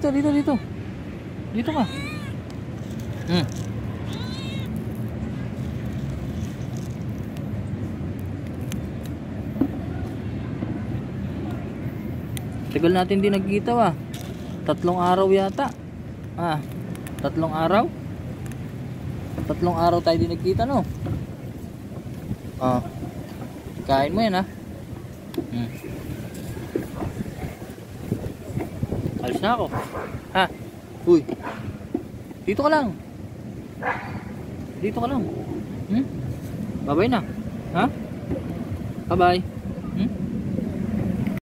dito. Dito. Dito ka. Tagal natin din nagkita 3 araw yata. 3 araw. 3 araw tayo din nagkita, no? Kain mo yan, Alis na ako. Uy. Dito ka lang. Dito ka lang. Bye-bye na. Bye-bye.